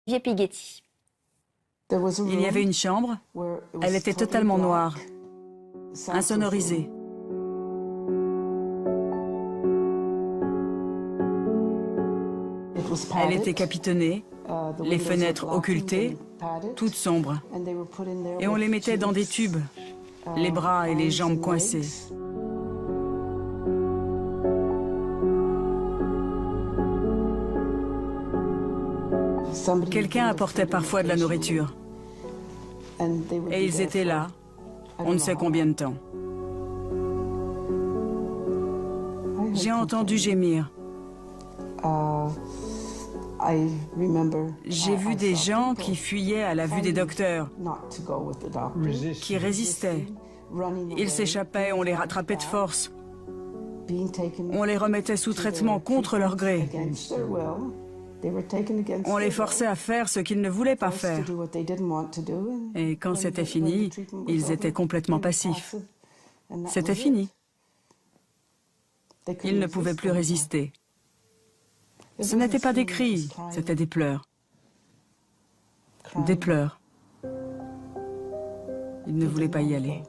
Pighetti. Il y avait une chambre, elle était totalement noire, insonorisée. Elle était capitonnée, les fenêtres occultées, toutes sombres. Et on les mettait dans des tubes, les bras et les jambes coincés. Quelqu'un apportait parfois de la nourriture. Et ils étaient là, on ne sait combien de temps. J'ai entendu gémir. J'ai vu des gens qui fuyaient à la vue des docteurs, qui résistaient. Ils s'échappaient, on les rattrapait de force. On les remettait sous traitement contre leur gré. On les forçait à faire ce qu'ils ne voulaient pas faire. Et quand c'était fini, ils étaient complètement passifs. C'était fini. Ils ne pouvaient plus résister. Ce n'étaient pas des cris, c'était des pleurs. Des pleurs. Ils ne voulaient pas y aller.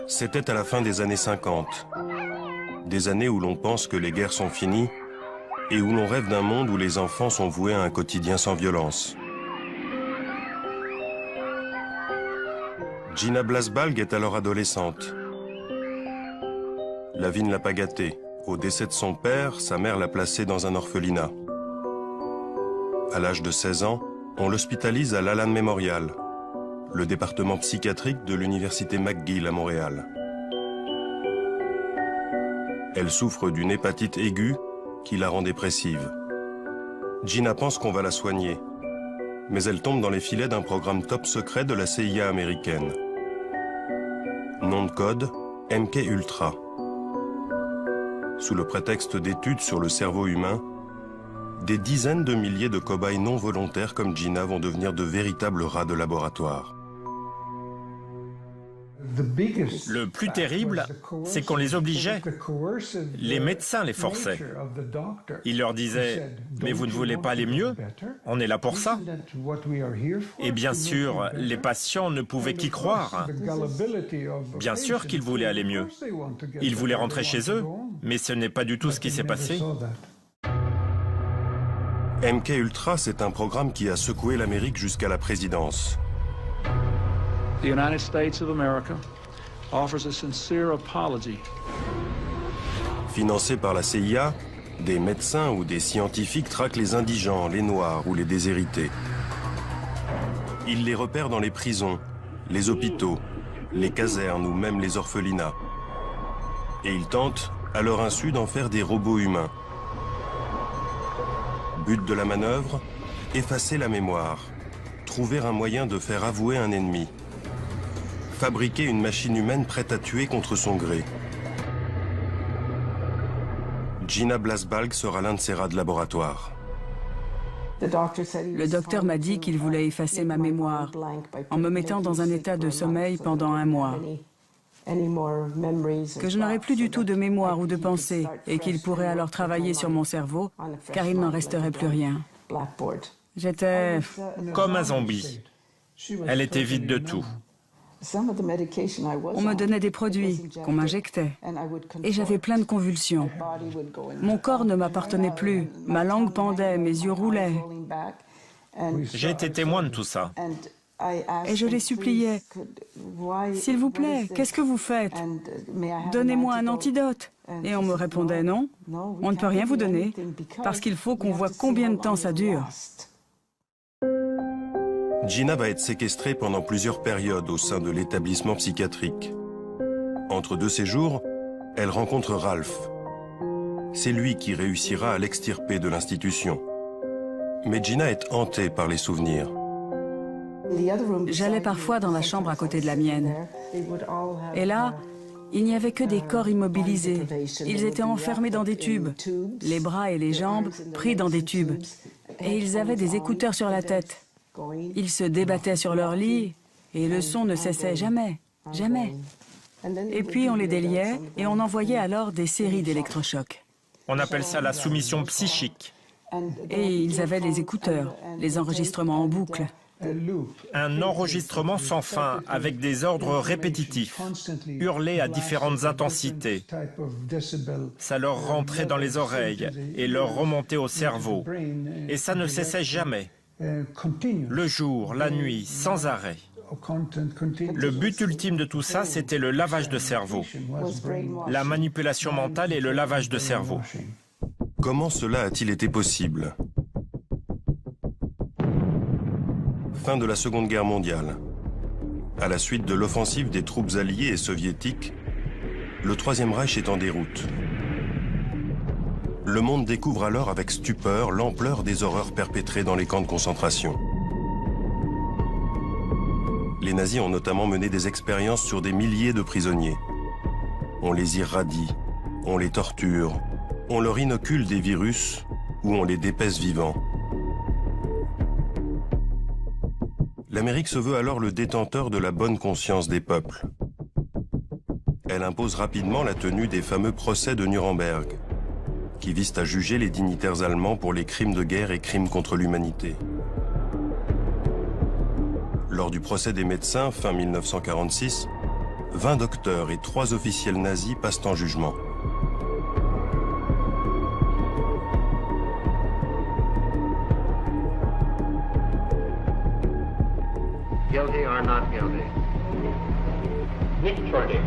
C'était à la fin des années 50. Des années où l'on pense que les guerres sont finies et où l'on rêve d'un monde où les enfants sont voués à un quotidien sans violence. Gina Blasbalg est alors adolescente. La vie ne l'a pas gâtée. Au décès de son père, sa mère l'a placée dans un orphelinat. À l'âge de 16 ans, on l'hospitalise à l'Allan Memorial, le département psychiatrique de l'université McGill à Montréal. Elle souffre d'une hépatite aiguë qui la rend dépressive. Gina pense qu'on va la soigner, mais elle tombe dans les filets d'un programme top secret de la CIA américaine. Nom de code, MK Ultra. Sous le prétexte d'études sur le cerveau humain, des dizaines de milliers de cobayes non volontaires comme Gina vont devenir de véritables rats de laboratoire. Le plus terrible, c'est qu'on les obligeait. Les médecins les forçaient. Ils leur disaient « Mais vous ne voulez pas aller mieux? On est là pour ça. » Et bien sûr, les patients ne pouvaient qu'y croire. Bien sûr qu'ils voulaient aller mieux. Ils voulaient rentrer chez eux, mais ce n'est pas du tout ce qui s'est passé. MK Ultra, c'est un programme qui a secoué l'Amérique jusqu'à la présidence. The United States of America offers a sincere apology. Financé par la CIA, des médecins ou des scientifiques traquent les indigents, les noirs ou les déshérités. Ils les repèrent dans les prisons, les hôpitaux, les casernes ou même les orphelinats. Et ils tentent, à leur insu, d'en faire des robots humains. But de la manœuvre, effacer la mémoire, trouver un moyen de faire avouer un ennemi. Fabriquer une machine humaine prête à tuer contre son gré. Gina Blasbalg sera l'un de ces rats de laboratoire. Le docteur m'a dit qu'il voulait effacer ma mémoire en me mettant dans un état de sommeil pendant 1 mois. Que je n'aurais plus du tout de mémoire ou de pensée et qu'il pourrait alors travailler sur mon cerveau car il n'en resterait plus rien. J'étais Comme un zombie. Elle était vide de tout. On me donnait des produits qu'on m'injectait et j'avais plein de convulsions. Mon corps ne m'appartenait plus, ma langue pendait, mes yeux roulaient. J'ai été témoin de tout ça. Et je les suppliais, « S'il vous plaît, qu'est-ce que vous faites? Donnez-moi un antidote. » Et on me répondait, « Non, on ne peut rien vous donner, parce qu'il faut qu'on voit combien de temps ça dure. » Gina va être séquestrée pendant plusieurs périodes au sein de l'établissement psychiatrique. Entre 2 séjours, elle rencontre Ralph. C'est lui qui réussira à l'extirper de l'institution. Mais Gina est hantée par les souvenirs. J'allais parfois dans la chambre à côté de la mienne. Et là, Il n'y avait que des corps immobilisés. Ils étaient enfermés dans des tubes, les bras et les jambes pris dans des tubes. Et ils avaient des écouteurs sur la tête. Ils se débattaient sur leur lit et le son ne cessait jamais, jamais. Et puis on les déliait et on envoyait alors des séries d'électrochocs. On appelle ça la soumission psychique. Et ils avaient les écouteurs, les enregistrements en boucle. Un enregistrement sans fin, avec des ordres répétitifs, hurlés à différentes intensités. Ça leur rentrait dans les oreilles et leur remontait au cerveau. Et ça ne cessait jamais. Le jour, la nuit, sans arrêt. Le but ultime de tout ça, c'était le lavage de cerveau. La manipulation mentale et le lavage de cerveau. Comment cela a-t-il été possible? Fin de la Seconde Guerre mondiale. À la suite de l'offensive des troupes alliées et soviétiques, le Troisième Reich est en déroute. Le monde découvre alors avec stupeur l'ampleur des horreurs perpétrées dans les camps de concentration. Les nazis ont notamment mené des expériences sur des milliers de prisonniers. On les irradie, on les torture, on leur inocule des virus ou on les dépèce vivants. L'Amérique se veut alors le détenteur de la bonne conscience des peuples. Elle impose rapidement la tenue des fameux procès de Nuremberg, qui visent à juger les dignitaires allemands pour les crimes de guerre et crimes contre l'humanité. Lors du procès des médecins, fin 1946, 20 docteurs et 3 officiels nazis passent en jugement. Guilty or not guilty? Nicht schuldig.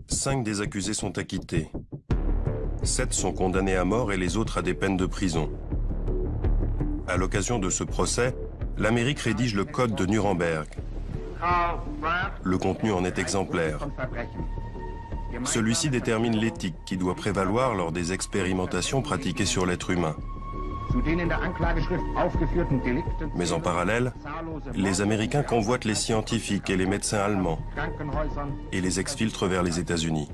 5 des accusés sont acquittés. 7 sont condamnés à mort et les autres à des peines de prison. À l'occasion de ce procès, l'Amérique rédige le Code de Nuremberg. Le contenu en est exemplaire. Celui-ci détermine l'éthique qui doit prévaloir lors des expérimentations pratiquées sur l'être humain. Mais en parallèle, les Américains convoitent les scientifiques et les médecins allemands et les exfiltrent vers les États-Unis.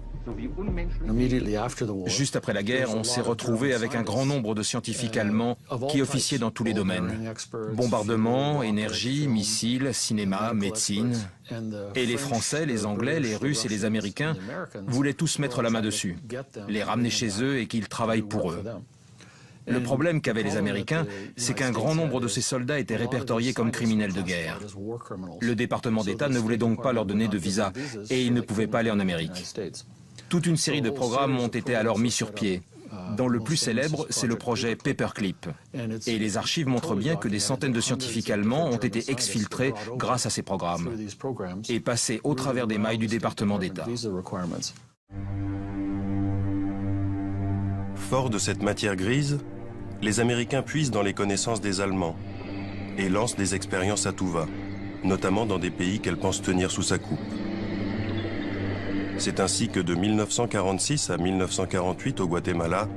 Juste après la guerre, on s'est retrouvé avec un grand nombre de scientifiques allemands qui officiaient dans tous les domaines. Bombardement, énergie, missiles, cinéma, médecine. Et les Français, les Anglais, les Russes et les Américains voulaient tous mettre la main dessus, les ramener chez eux et qu'ils travaillent pour eux. Le problème qu'avaient les Américains, c'est qu'un grand nombre de ces soldats étaient répertoriés comme criminels de guerre. Le département d'État ne voulait donc pas leur donner de visa et ils ne pouvaient pas aller en Amérique. Toute une série de programmes ont été alors mis sur pied. Dont le plus célèbre, c'est le projet Paperclip. Et les archives montrent bien que des centaines de scientifiques allemands ont été exfiltrés grâce à ces programmes et passés au travers des mailles du département d'État. Forts de cette matière grise, les Américains puisent dans les connaissances des Allemands et lancent des expériences à tout va, notamment dans des pays qu'elle pense tenir sous sa coupe. C'est ainsi que de 1946 à 1948 au Guatemala,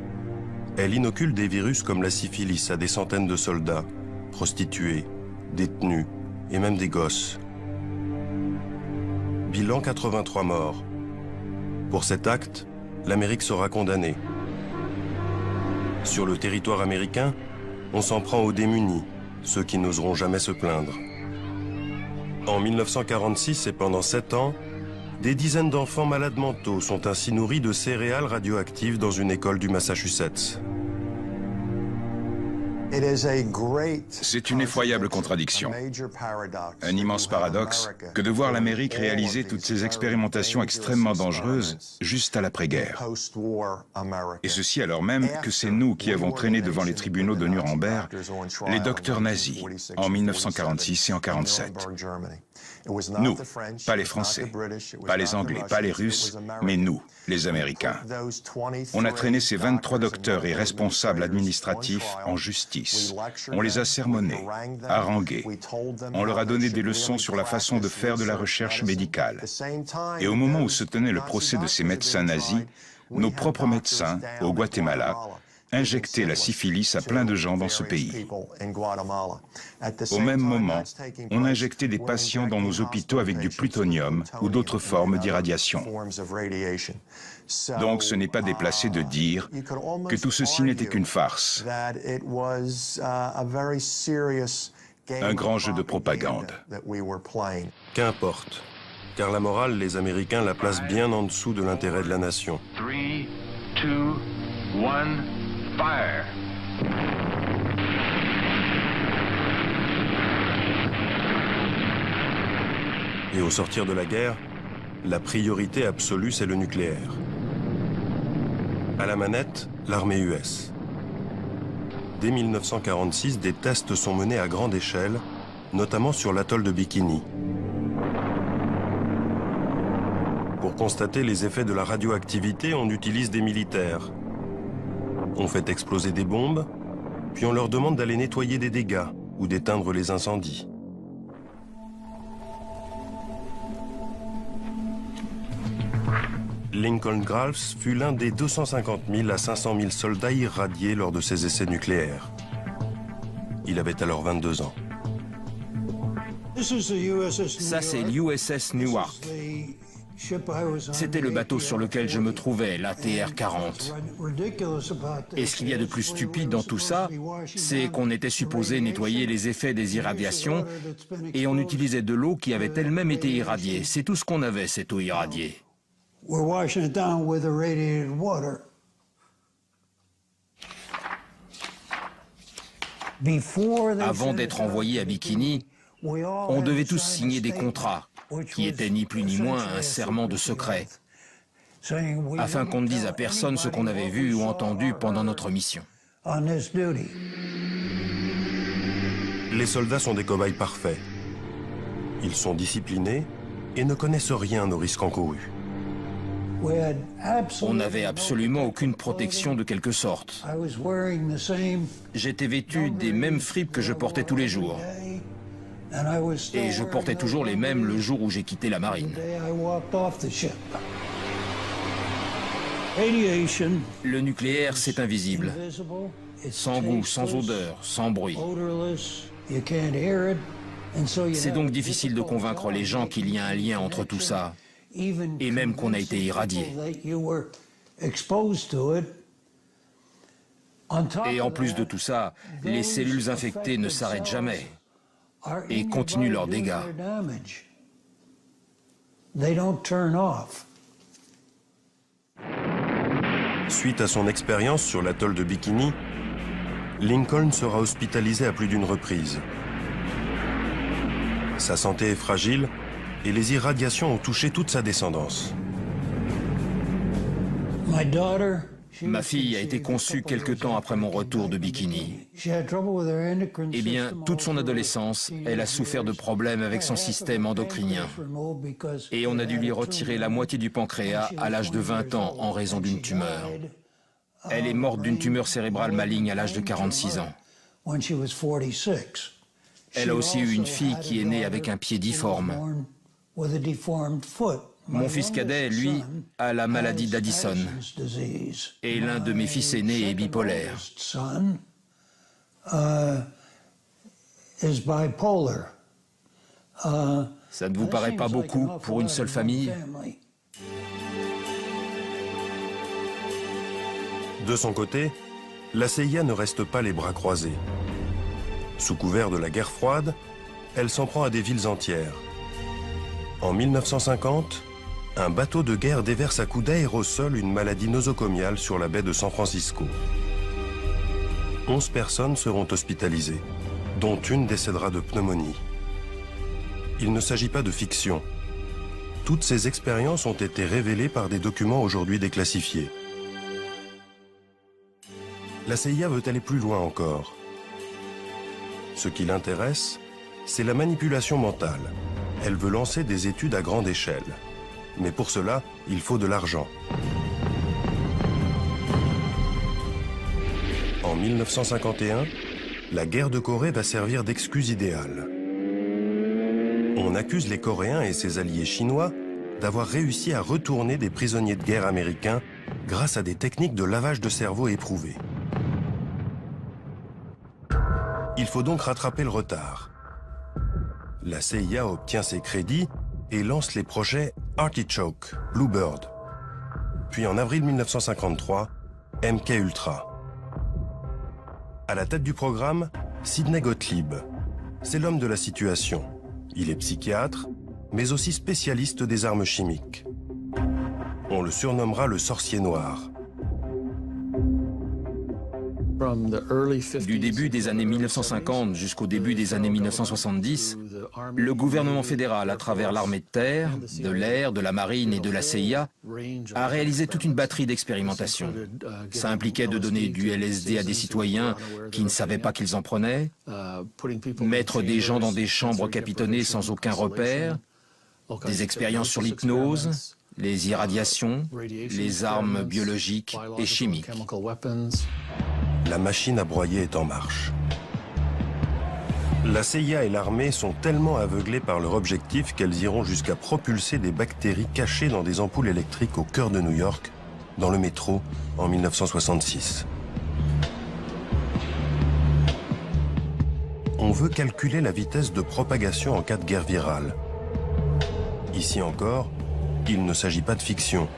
elle inocule des virus comme la syphilis à des centaines de soldats, prostituées, détenus et même des gosses. Bilan 83 morts. Pour cet acte, l'Amérique sera condamnée. Sur le territoire américain, on s'en prend aux démunis, ceux qui n'oseront jamais se plaindre. En 1946 et pendant 7 ans, des dizaines d'enfants malades mentaux sont ainsi nourris de céréales radioactives dans une école du Massachusetts. C'est une effroyable contradiction, un immense paradoxe que de voir l'Amérique réaliser toutes ces expérimentations extrêmement dangereuses juste à l'après-guerre. Et ceci alors même que c'est nous qui avons traîné devant les tribunaux de Nuremberg les docteurs nazis en 1946 et en 1947. Nous, pas les Français, pas les Anglais, pas les Russes, mais nous, les Américains. On a traîné ces 23 docteurs et responsables administratifs en justice. On les a sermonnés, harangués. On leur a donné des leçons sur la façon de faire de la recherche médicale. Et au moment où se tenait le procès de ces médecins nazis, nos propres médecins, au Guatemala, injecter la syphilis à plein de gens dans ce pays. Au même moment, on injectait des patients dans nos hôpitaux avec du plutonium ou d'autres formes d'irradiation. Donc ce n'est pas déplacé de dire que tout ceci n'était qu'une farce, un grand jeu de propagande. Qu'importe, car la morale, les Américains la placent bien en dessous de l'intérêt de la nation. 3, 2, 1, fire! Et au sortir de la guerre, la priorité absolue, c'est le nucléaire. À la manette, l'armée US. Dès 1946, des tests sont menés à grande échelle, notamment sur l'atoll de Bikini. Pour constater les effets de la radioactivité, on utilise des militaires. On fait exploser des bombes, puis on leur demande d'aller nettoyer des dégâts ou d'éteindre les incendies. Lincoln Groves fut l'un des 250 000 à 500 000 soldats irradiés lors de ses essais nucléaires. Il avait alors 22 ans. Ça, c'est l'USS Newark. C'était le bateau sur lequel je me trouvais, l'ATR-40. Et ce qu'il y a de plus stupide dans tout ça, c'est qu'on était supposé nettoyer les effets des irradiations et on utilisait de l'eau qui avait elle-même été irradiée. C'est tout ce qu'on avait, cette eau irradiée. Avant d'être envoyé à Bikini, on devait tous signer des contrats, qui étaient ni plus ni moins un serment de secret, afin qu'on ne dise à personne ce qu'on avait vu ou entendu pendant notre mission. Les soldats sont des cobayes parfaits. Ils sont disciplinés et ne connaissent rien aux risques encourus. On n'avait absolument aucune protection de quelque sorte. J'étais vêtu des mêmes fripes que je portais tous les jours. Et je portais toujours les mêmes le jour où j'ai quitté la marine. Le nucléaire, c'est invisible. Sans goût, sans odeur, sans bruit. C'est donc difficile de convaincre les gens qu'il y a un lien entre tout ça, et même qu'on a été irradié. Et en plus de tout ça, les cellules infectées ne s'arrêtent jamais et continuent leurs dégâts. Suite à son expérience sur l'atoll de Bikini, Lincoln sera hospitalisé à plus d'une reprise. Sa santé est fragile et les irradiations ont touché toute sa descendance. Ma fille a été conçue quelque temps après mon retour de Bikini. Eh bien, toute son adolescence, elle a souffert de problèmes avec son système endocrinien. Et on a dû lui retirer la moitié du pancréas à l'âge de 20 ans en raison d'une tumeur. Elle est morte d'une tumeur cérébrale maligne à l'âge de 46 ans. Elle a aussi eu une fille qui est née avec un pied difforme. Mon fils cadet, lui, a la maladie d'Addison. Et l'un de mes fils aînés est bipolaire. Ça ne vous paraît pas beaucoup pour une seule famille? De son côté, la CIA ne reste pas les bras croisés. Sous couvert de la guerre froide, elle s'en prend à des villes entières. En 1950, un bateau de guerre déverse à coups d'aérosol une maladie nosocomiale sur la baie de San Francisco. 11 personnes seront hospitalisées, dont une décédera de pneumonie. Il ne s'agit pas de fiction. Toutes ces expériences ont été révélées par des documents aujourd'hui déclassifiés. La CIA veut aller plus loin encore. Ce qui l'intéresse, c'est la manipulation mentale. Elle veut lancer des études à grande échelle. Mais pour cela, il faut de l'argent. En 1951, la guerre de Corée va servir d'excuse idéale. On accuse les Coréens et ses alliés chinois d'avoir réussi à retourner des prisonniers de guerre américains grâce à des techniques de lavage de cerveau éprouvées. Il faut donc rattraper le retard. La CIA obtient ses crédits et lance les projets Artichoke, Bluebird. Puis en avril 1953, MK Ultra. À la tête du programme, Sidney Gottlieb. C'est l'homme de la situation. Il est psychiatre, mais aussi spécialiste des armes chimiques. On le surnommera le sorcier noir. Du début des années 1950 jusqu'au début des années 1970, le gouvernement fédéral, à travers l'armée de terre, de l'air, de la marine et de la CIA, a réalisé toute une batterie d'expérimentations. Ça impliquait de donner du LSD à des citoyens qui ne savaient pas qu'ils en prenaient, mettre des gens dans des chambres capitonnées sans aucun repère, des expériences sur l'hypnose, les irradiations, les armes biologiques et chimiques. La machine à broyer est en marche. La CIA et l'armée sont tellement aveuglées par leur objectif qu'elles iront jusqu'à propulser des bactéries cachées dans des ampoules électriques au cœur de New York, dans le métro, en 1966. On veut calculer la vitesse de propagation en cas de guerre virale. Ici encore, il ne s'agit pas de fiction.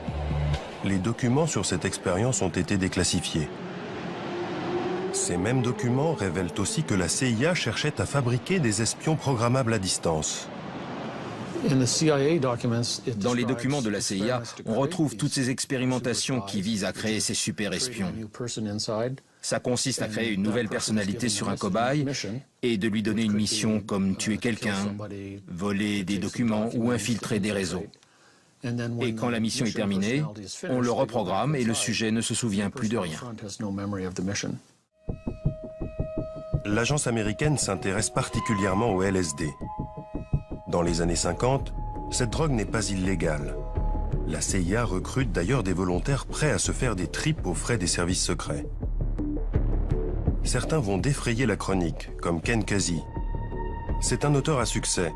Les documents sur cette expérience ont été déclassifiés. Ces mêmes documents révèlent aussi que la CIA cherchait à fabriquer des espions programmables à distance. Dans les documents de la CIA, on retrouve toutes ces expérimentations qui visent à créer ces super espions. Ça consiste à créer une nouvelle personnalité sur un cobaye et de lui donner une mission comme tuer quelqu'un, voler des documents ou infiltrer des réseaux. Et quand la mission est terminée, on le reprogramme et le sujet ne se souvient plus de rien. L'agence américaine s'intéresse particulièrement au LSD. Dans les années 50, cette drogue n'est pas illégale. La CIA recrute d'ailleurs des volontaires prêts à se faire des tripes aux frais des services secrets. Certains vont défrayer la chronique, comme Ken Kesey. C'est un auteur à succès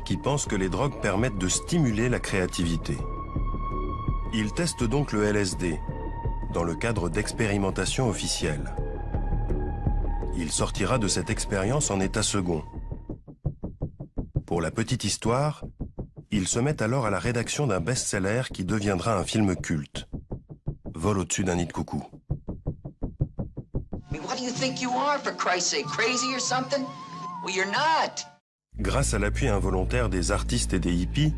qui pense que les drogues permettent de stimuler la créativité. Il teste donc le LSD, dans le cadre d'expérimentations officielles. Il sortira de cette expérience en état second. Pour la petite histoire, il se met alors à la rédaction d'un best-seller qui deviendra un film culte. Vol au-dessus d'un nid de coucou. Grâce à l'appui involontaire des artistes et des hippies,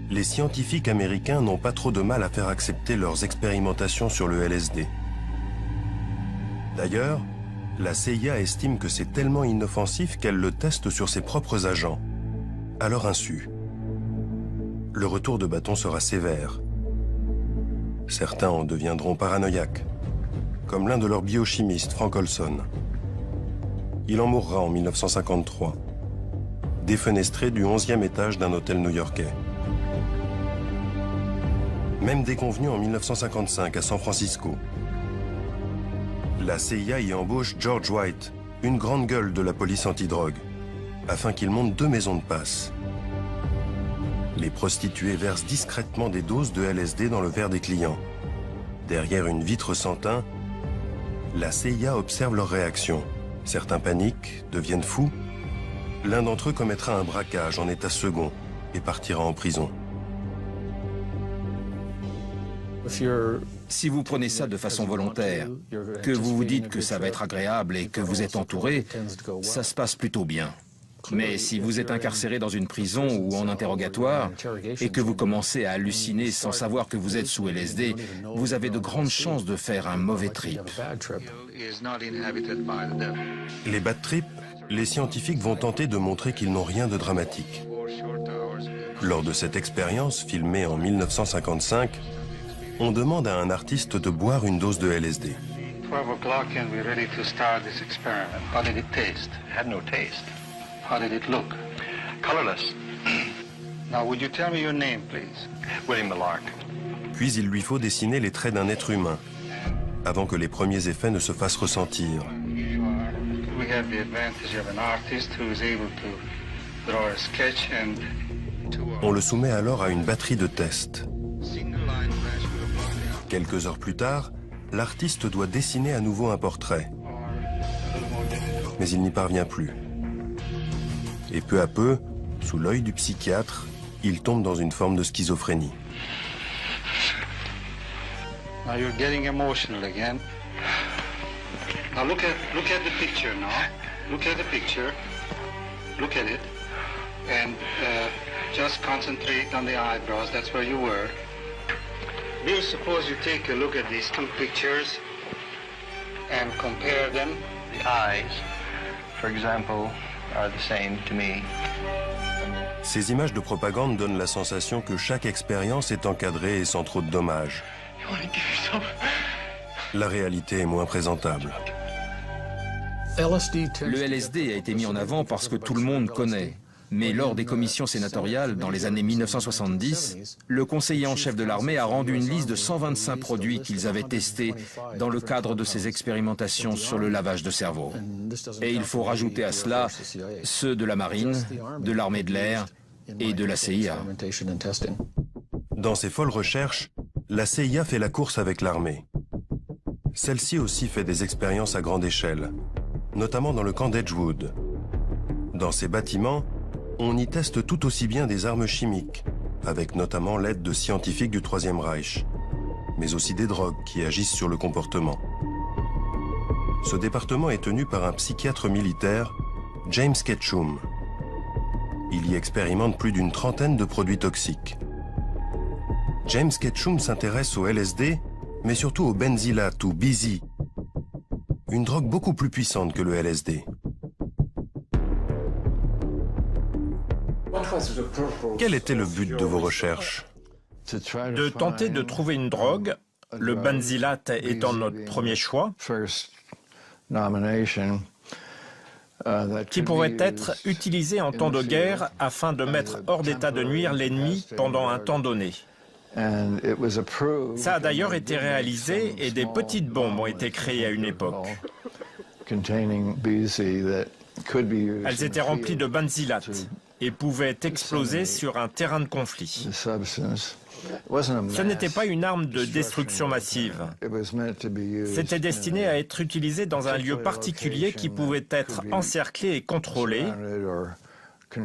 les scientifiques américains n'ont pas trop de mal à faire accepter leurs expérimentations sur le LSD. D'ailleurs, la CIA estime que c'est tellement inoffensif qu'elle le teste sur ses propres agents, à leur insu. Le retour de bâton sera sévère. Certains en deviendront paranoïaques, comme l'un de leurs biochimistes, Frank Olson. Il en mourra en 1953, défenestré du 11e étage d'un hôtel new-yorkais. Même déconvenu en 1955 à San Francisco. La CIA y embauche George White, une grande gueule de la police antidrogue, afin qu'il monte 2 maisons de passe. Les prostituées versent discrètement des doses de LSD dans le verre des clients. Derrière une vitre sans teint, la CIA observe leurs réactions. Certains paniquent, deviennent fous. L'un d'entre eux commettra un braquage en état second et partira en prison. Si vous prenez ça de façon volontaire, que vous vous dites que ça va être agréable et que vous êtes entouré, ça se passe plutôt bien. Mais si vous êtes incarcéré dans une prison ou en interrogatoire et que vous commencez à halluciner sans savoir que vous êtes sous LSD, vous avez de grandes chances de faire un mauvais trip. Les bad trips, les scientifiques vont tenter de montrer qu'ils n'ont rien de dramatique. Lors de cette expérience, filmée en 1955, on demande à un artiste de boire une dose de LSD. 12 o'clock and we're ready to start this experiment. How did it taste? It had no taste. How did it look? Colorless. Now, would you tell me your name, please? William Millark. Puis il lui faut dessiner les traits d'un être humain, avant que les premiers effets ne se fassent ressentir. We have the advantage of an artist who is able to draw a sketch and... On le soumet alors à une batterie de tests. Quelques heures plus tard, l'artiste doit dessiner à nouveau un portrait. mais il n'y parvient plus. Et peu à peu, sous l'œil du psychiatre, il tombe dans une forme de schizophrénie. Now you're getting emotional again. Now look at the picture now. Look at the picture. Look at it. And just concentrate on the eyebrows. That's where you were. Bill, suppose you take a look at these two pictures and compare them. The eyes, for example, are the same to me. Ces images de propagande donnent la sensation que chaque expérience est encadrée et sans trop de dommages. La réalité est moins présentable. Le LSD a été mis en avant parce que tout le monde connaît. Mais lors des commissions sénatoriales, dans les années 1970, le conseiller en chef de l'armée a rendu une liste de 125 produits qu'ils avaient testés dans le cadre de ces expérimentations sur le lavage de cerveau. Et il faut rajouter à cela ceux de la marine, de l'armée de l'air et de la CIA. Dans ses folles recherches, la CIA fait la course avec l'armée. Celle-ci aussi fait des expériences à grande échelle, notamment dans le camp d'Edgewood. Dans ces bâtiments, on y teste tout aussi bien des armes chimiques, avec notamment l'aide de scientifiques du Troisième Reich, mais aussi des drogues qui agissent sur le comportement. Ce département est tenu par un psychiatre militaire, James Ketchum. Il y expérimente plus d'une trentaine de produits toxiques. James Ketchum s'intéresse au LSD, mais surtout au benzylate ou BZ, une drogue beaucoup plus puissante que le LSD. Quel était le but de vos recherches? De tenter de trouver une drogue, le benzylate étant notre premier choix, qui pourrait être utilisé en temps de guerre afin de mettre hors d'état de nuire l'ennemi pendant un temps donné. Ça a d'ailleurs été réalisé et des petites bombes ont été créées à une époque. Elles étaient remplies de benzylate et pouvaient exploser sur un terrain de conflit. Ce n'était pas une arme de destruction massive. C'était destiné à être utilisé dans un lieu particulier qui pouvait être encerclé et contrôlé,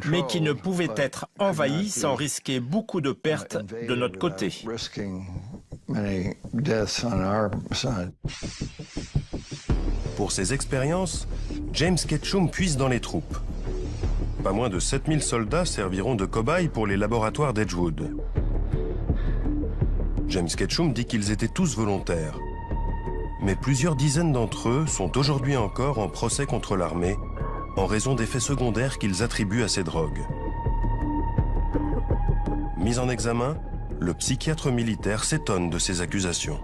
mais qui ne pouvait être envahi sans risquer beaucoup de pertes de notre côté. Pour ces expériences, James Ketchum puise dans les troupes. Pas moins de 7000 soldats serviront de cobayes pour les laboratoires d'Edgewood. James Ketchum dit qu'ils étaient tous volontaires. Mais plusieurs dizaines d'entre eux sont aujourd'hui encore en procès contre l'armée en raison d'effets secondaires qu'ils attribuent à ces drogues. Mis en examen, le psychiatre militaire s'étonne de ces accusations.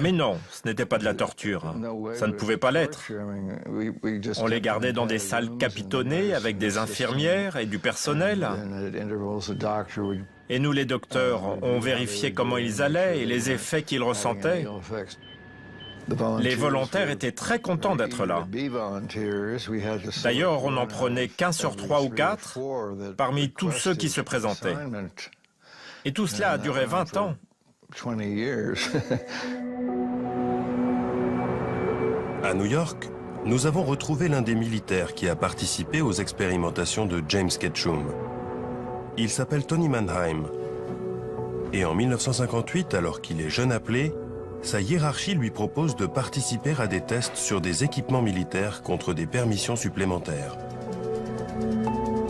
Mais non, ce n'était pas de la torture. Ça ne pouvait pas l'être. On les gardait dans des salles capitonnées avec des infirmières et du personnel. Et nous, les docteurs, on vérifiait comment ils allaient et les effets qu'ils ressentaient. Les volontaires étaient très contents d'être là. D'ailleurs, on n'en prenait qu'un sur 3 ou 4 parmi tous ceux qui se présentaient. Et tout cela a duré 20 ans. À New York, nous avons retrouvé l'un des militaires qui a participé aux expérimentations de James Ketchum. Il s'appelle Tony Mannheim. Et en 1958, alors qu'il est jeune appelé, sa hiérarchie lui propose de participer à des tests sur des équipements militaires contre des permissions supplémentaires.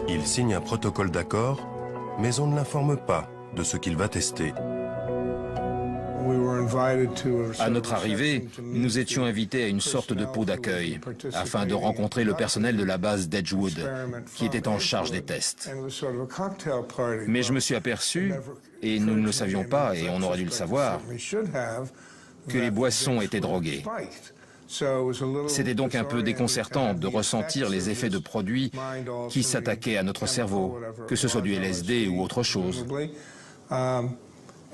Il signe un protocole d'accord, mais on ne l'informe pas de ce qu'il va tester. À notre arrivée, nous étions invités à une sorte de pot d'accueil afin de rencontrer le personnel de la base d'Edgewood qui était en charge des tests. Mais je me suis aperçu, et nous ne le savions pas et on aurait dû le savoir, que les boissons étaient droguées. C'était donc un peu déconcertant de ressentir les effets de produits qui s'attaquaient à notre cerveau, que ce soit du LSD ou autre chose.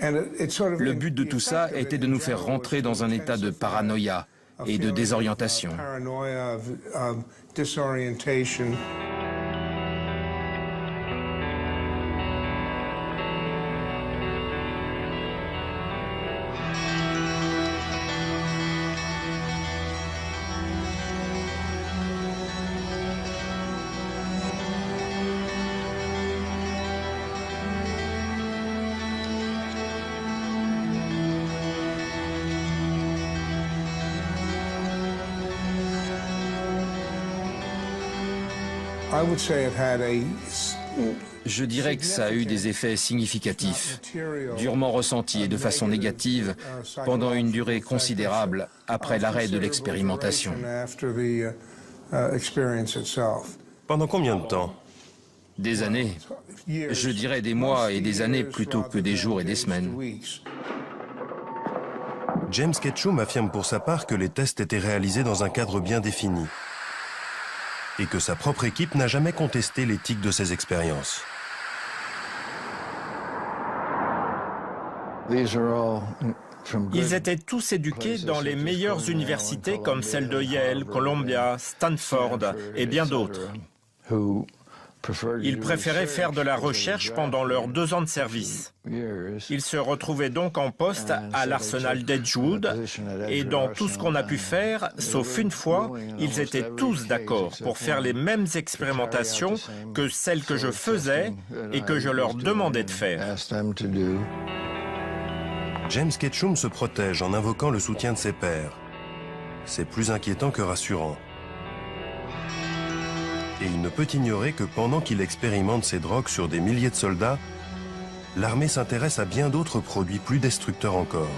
Le but de tout ça était de nous faire rentrer dans un état de paranoïa et de désorientation. Je dirais que ça a eu des effets significatifs, durement ressentis et de façon négative pendant une durée considérable après l'arrêt de l'expérimentation. Pendant combien de temps? Des années. Je dirais des mois et des années plutôt que des jours et des semaines. James Ketchum affirme pour sa part que les tests étaient réalisés dans un cadre bien défini et que sa propre équipe n'a jamais contesté l'éthique de ces expériences. Ils étaient tous éduqués dans les meilleures universités comme celle de Yale, Columbia, Stanford et bien d'autres. Ils préféraient faire de la recherche pendant leurs 2 ans de service. Ils se retrouvaient donc en poste à l'arsenal d'Edgewood et dans tout ce qu'on a pu faire, sauf une fois, ils étaient tous d'accord pour faire les mêmes expérimentations que celles que je faisais et que je leur demandais de faire. James Ketchum se protège en invoquant le soutien de ses pairs. C'est plus inquiétant que rassurant. Et il ne peut ignorer que pendant qu'il expérimente ces drogues sur des milliers de soldats, l'armée s'intéresse à bien d'autres produits plus destructeurs encore.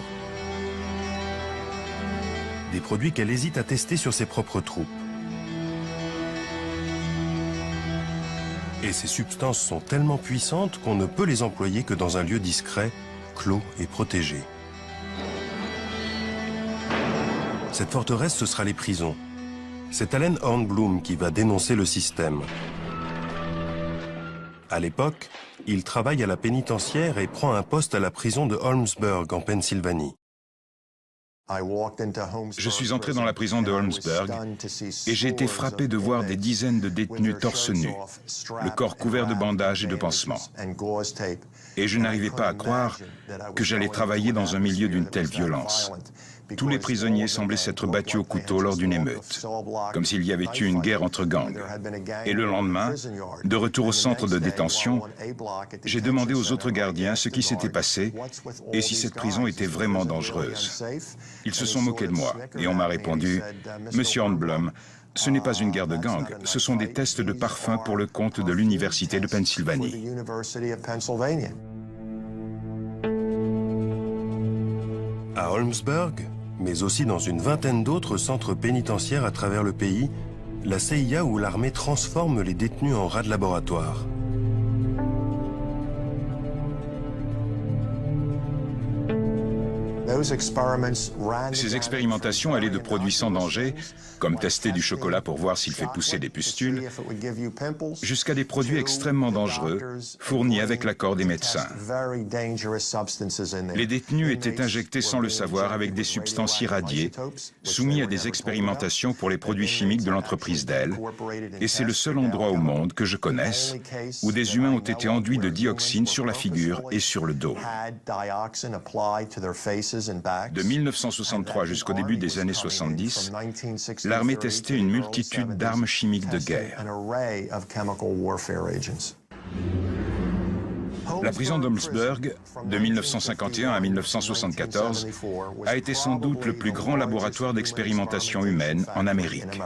Des produits qu'elle hésite à tester sur ses propres troupes. Et ces substances sont tellement puissantes qu'on ne peut les employer que dans un lieu discret, clos et protégé. Cette forteresse, ce sera les prisons. C'est Allen Hornblum qui va dénoncer le système. À l'époque, il travaille à la pénitentiaire et prend un poste à la prison de Holmesburg en Pennsylvanie. Je suis entré dans la prison de Holmesburg et j'ai été frappé de voir des dizaines de détenus torse nu, le corps couvert de bandages et de pansements. Et je n'arrivais pas à croire que j'allais travailler dans un milieu d'une telle violence. Tous les prisonniers semblaient s'être battus au couteau lors d'une émeute, comme s'il y avait eu une guerre entre gangs. Et le lendemain, de retour au centre de détention, j'ai demandé aux autres gardiens ce qui s'était passé et si cette prison était vraiment dangereuse. Ils se sont moqués de moi et on m'a répondu « Monsieur Hornblum, ce n'est pas une guerre de gangs, ce sont des tests de parfum pour le compte de l'Université de Pennsylvanie. » À Holmesburg, mais aussi dans une vingtaine d'autres centres pénitentiaires à travers le pays, la CIA ou l'armée transforme les détenus en rats de laboratoire. Ces expérimentations allaient de produits sans danger, comme tester du chocolat pour voir s'il fait pousser des pustules, jusqu'à des produits extrêmement dangereux, fournis avec l'accord des médecins. Les détenus étaient injectés sans le savoir avec des substances irradiées, soumis à des expérimentations pour les produits chimiques de l'entreprise Dell, et c'est le seul endroit au monde que je connaisse où des humains ont été enduits de dioxine sur la figure et sur le dos. De 1963 jusqu'au début des années 70, l'armée testait une multitude d'armes chimiques de guerre. La prison d'Holmesburg, de 1951 à 1974, a été sans doute le plus grand laboratoire d'expérimentation humaine en Amérique.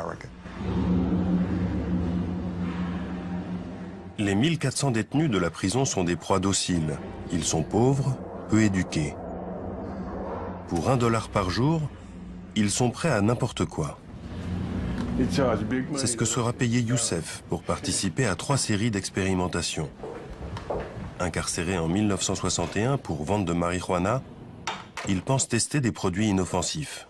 Les 1400 détenus de la prison sont des proies dociles. Ils sont pauvres, peu éduqués. Pour $1 par jour, ils sont prêts à n'importe quoi. C'est ce que sera payé Youssef pour participer à 3 séries d'expérimentation. Incarcéré en 1961 pour vente de marijuana, il pense tester des produits inoffensifs.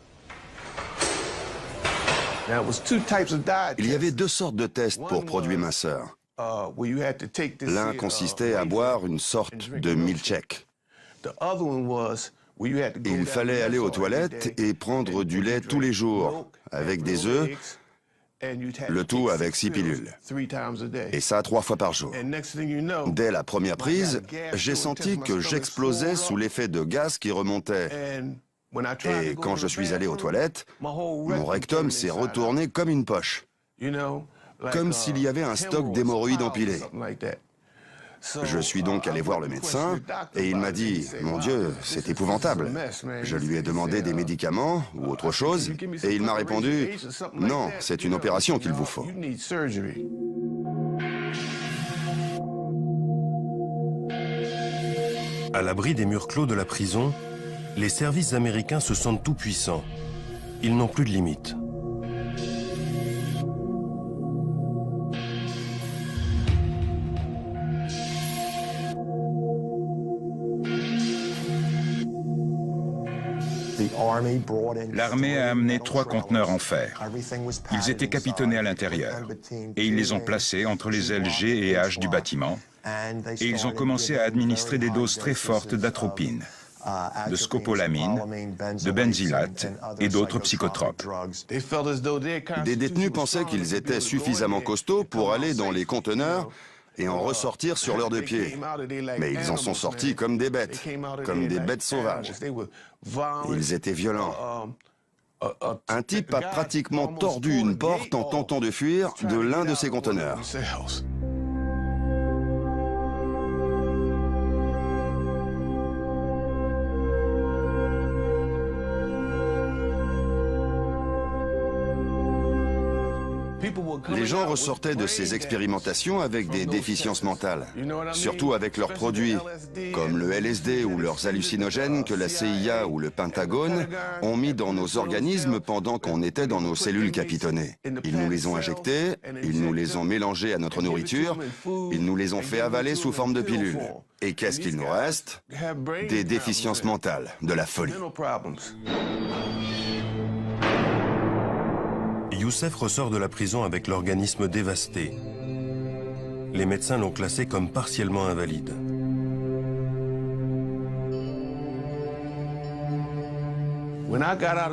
Il y avait 2 sortes de tests pour produits minceurs. L'un consistait à boire une sorte de milkshake. Il fallait aller aux toilettes et prendre du lait tous les jours, avec des œufs, le tout avec 6 pilules. Et ça 3 fois par jour. Dès la première prise, j'ai senti que j'explosais sous l'effet de gaz qui remontait. Et quand je suis allé aux toilettes, mon rectum s'est retourné comme une poche. Comme s'il y avait un stock d'hémorroïdes empilé. Je suis donc allé voir le médecin et il m'a dit « Mon Dieu, c'est épouvantable ». Je lui ai demandé des médicaments ou autre chose et il m'a répondu « Non, c'est une opération qu'il vous faut ». À l'abri des murs clos de la prison, les services américains se sentent tout-puissants. Ils n'ont plus de limites. L'armée a amené 3 conteneurs en fer. Ils étaient capitonnés à l'intérieur et ils les ont placés entre les ailes G et H du bâtiment et ils ont commencé à administrer des doses très fortes d'atropine, de scopolamine, de benzylate et d'autres psychotropes. Des détenus pensaient qu'ils étaient suffisamment costauds pour aller dans les conteneurs et en ressortir sur leurs 2 pieds. Mais ils en sont sortis comme des bêtes sauvages. Ils étaient violents. Un type a pratiquement tordu une porte en tentant de fuir de l'un de ces conteneurs. Les gens ressortaient de ces expérimentations avec des déficiences mentales, surtout avec leurs produits, comme le LSD ou leurs hallucinogènes que la CIA ou le Pentagone ont mis dans nos organismes pendant qu'on était dans nos cellules capitonnées. Ils nous les ont injectés, ils nous les ont mélangés à notre nourriture, ils nous les ont fait avaler sous forme de pilules. Et qu'est-ce qu'il nous reste? Des déficiences mentales, de la folie. Youssef ressort de la prison avec l'organisme dévasté. Les médecins l'ont classé comme partiellement invalide.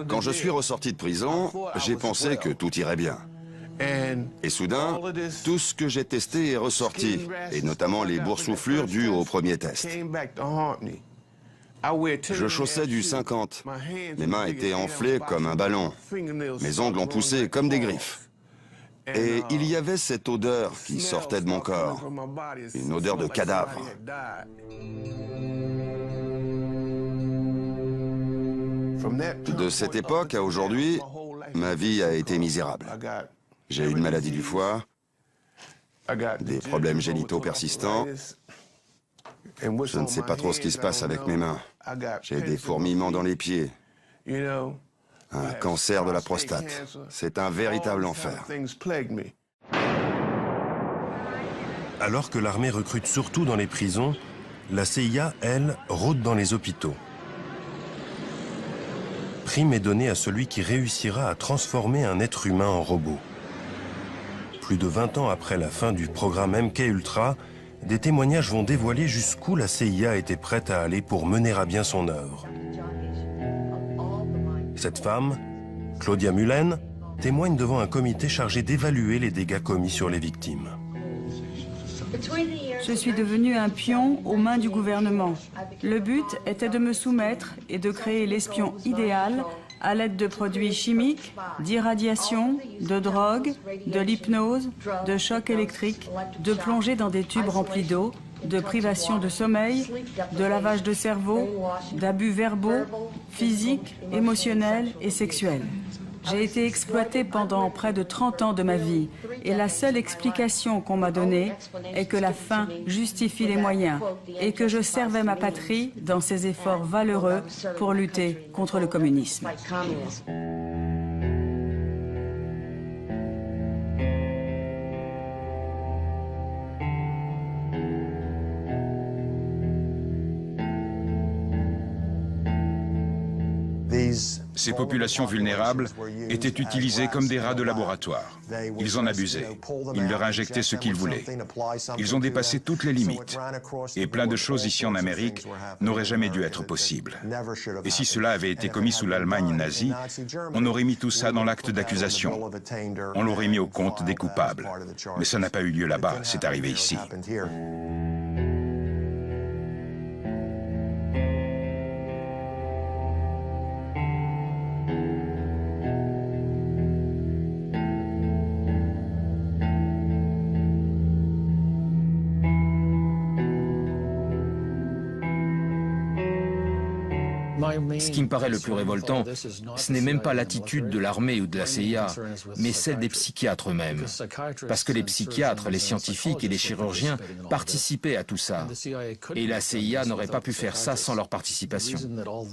Quand je suis ressorti de prison, j'ai pensé que tout irait bien. Et soudain, tout ce que j'ai testé est ressorti, et notamment les boursouflures dues au premier test. Je chaussais du 50. Mes mains étaient enflées comme un ballon. Mes ongles ont poussé comme des griffes. Et il y avait cette odeur qui sortait de mon corps. Une odeur de cadavre. De cette époque à aujourd'hui, ma vie a été misérable. J'ai une maladie du foie, des problèmes génitaux persistants. Je ne sais pas trop ce qui se passe avec mes mains. J'ai des fourmillements dans les pieds. Un cancer de la prostate. C'est un véritable enfer. Alors que l'armée recrute surtout dans les prisons, la CIA, elle, rôde dans les hôpitaux. Prime est donnée à celui qui réussira à transformer un être humain en robot. Plus de 20 ans après la fin du programme MK-Ultra, des témoignages vont dévoiler jusqu'où la CIA était prête à aller pour mener à bien son œuvre. Cette femme, Claudia Mullen, témoigne devant un comité chargé d'évaluer les dégâts commis sur les victimes. Je suis devenu un pion aux mains du gouvernement. Le but était de me soumettre et de créer l'espion idéal à l'aide de produits chimiques, d'irradiation, de drogue, de l'hypnose, de chocs électriques, de plongée dans des tubes remplis d'eau, de privation de sommeil, de lavage de cerveau, d'abus verbaux, physiques, émotionnels et sexuels. J'ai été exploité pendant près de 30 ans de ma vie et la seule explication qu'on m'a donnée est que la fin justifie les moyens et que je servais ma patrie dans ses efforts valeureux pour lutter contre le communisme. Ces populations vulnérables étaient utilisées comme des rats de laboratoire. Ils en abusaient. Ils leur injectaient ce qu'ils voulaient. Ils ont dépassé toutes les limites. Et plein de choses ici en Amérique n'auraient jamais dû être possibles. Et si cela avait été commis sous l'Allemagne nazie, on aurait mis tout ça dans l'acte d'accusation. On l'aurait mis au compte des coupables. Mais ça n'a pas eu lieu là-bas, c'est arrivé ici. Ce qui me paraît le plus révoltant, ce n'est même pas l'attitude de l'armée ou de la CIA, mais celle des psychiatres eux-mêmes. Parce que les psychiatres, les scientifiques et les chirurgiens participaient à tout ça. Et la CIA n'aurait pas pu faire ça sans leur participation.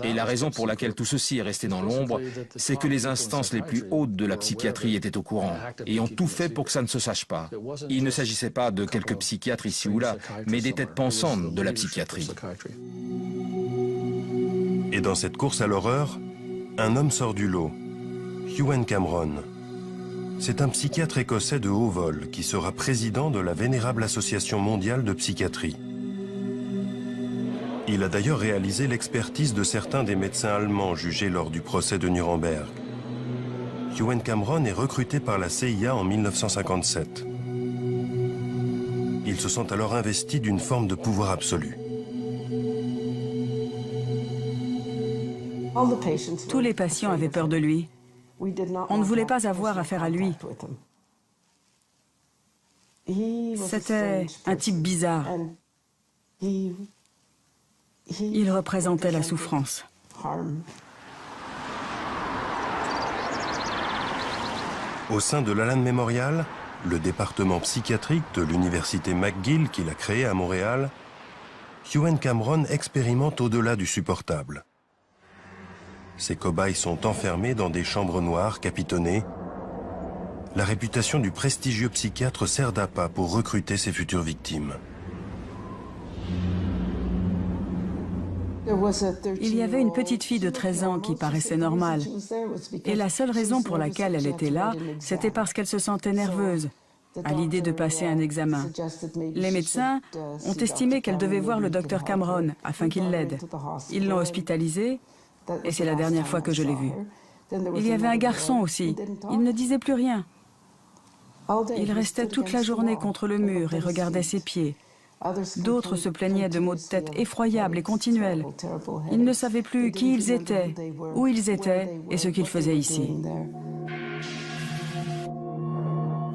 Et la raison pour laquelle tout ceci est resté dans l'ombre, c'est que les instances les plus hautes de la psychiatrie étaient au courant et ont tout fait pour que ça ne se sache pas. Il ne s'agissait pas de quelques psychiatres ici ou là, mais des têtes pensantes de la psychiatrie. Et dans cette course à l'horreur, un homme sort du lot, Ewen Cameron. C'est un psychiatre écossais de haut vol qui sera président de la vénérable Association mondiale de psychiatrie. Il a d'ailleurs réalisé l'expertise de certains des médecins allemands jugés lors du procès de Nuremberg. Ewen Cameron est recruté par la CIA en 1957. Il se sent alors investi d'une forme de pouvoir absolu. Tous les patients avaient peur de lui. On ne voulait pas avoir affaire à lui. C'était un type bizarre. Il représentait la souffrance. Au sein de l'Allen Memorial, le département psychiatrique de l'université McGill qu'il a créé à Montréal, Ewen Cameron expérimente au-delà du supportable. Ces cobayes sont enfermés dans des chambres noires capitonnées. La réputation du prestigieux psychiatre sert d'appât pour recruter ses futures victimes. Il y avait une petite fille de 13 ans qui paraissait normale. Et la seule raison pour laquelle elle était là, c'était parce qu'elle se sentait nerveuse à l'idée de passer un examen. Les médecins ont estimé qu'elle devait voir le docteur Cameron afin qu'il l'aide. Ils l'ont hospitalisée et c'est la dernière fois que je l'ai vue. Il y avait un garçon aussi. Il ne disait plus rien. Il restait toute la journée contre le mur et regardait ses pieds. D'autres se plaignaient de maux de tête effroyables et continuels. Ils ne savaient plus qui ils étaient, où ils étaient et ce qu'ils faisaient ici.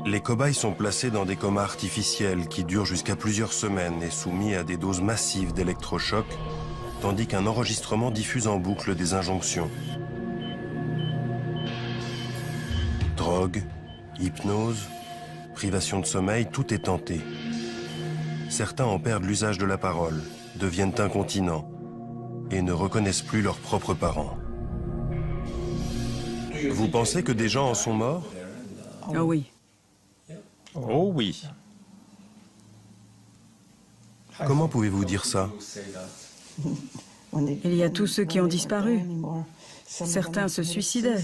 Les cobayes sont placés dans des comas artificiels qui durent jusqu'à plusieurs semaines et soumis à des doses massives d'électrochocs, tandis qu'un enregistrement diffuse en boucle des injonctions. Drogue, hypnose, privation de sommeil, tout est tenté. Certains en perdent l'usage de la parole, deviennent incontinents et ne reconnaissent plus leurs propres parents. Vous pensez que des gens en sont morts? Oh oui. Oh oui. Comment pouvez-vous dire ça? Il y a tous ceux qui ont disparu. Certains se suicidaient.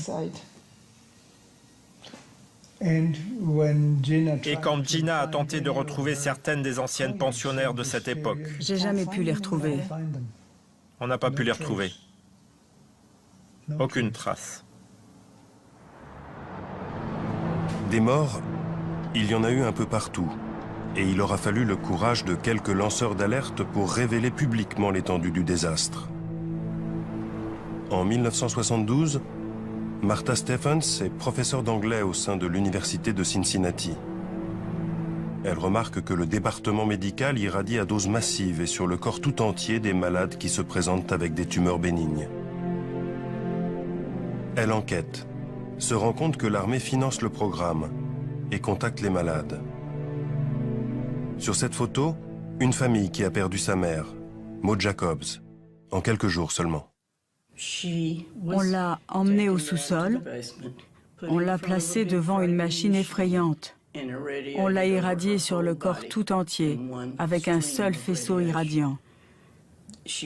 Et quand Gina a tenté de retrouver certaines des anciennes pensionnaires de cette époque, J'ai jamais pu les retrouver. on n'a pas pu les retrouver. Aucune trace. Des morts, il y en a eu un peu partout. Et il aura fallu le courage de quelques lanceurs d'alerte pour révéler publiquement l'étendue du désastre. En 1972, Martha Stephens est professeure d'anglais au sein de l'université de Cincinnati. Elle remarque que le département médical irradie à doses massives et sur le corps tout entier des malades qui se présentent avec des tumeurs bénignes. Elle enquête, se rend compte que l'armée finance le programme et contacte les malades. Sur cette photo, une famille qui a perdu sa mère, Maud Jacobs, en quelques jours seulement. On l'a emmenée au sous-sol. On l'a placée devant une machine effrayante. On l'a irradiée sur le corps tout entier, avec un seul faisceau irradiant.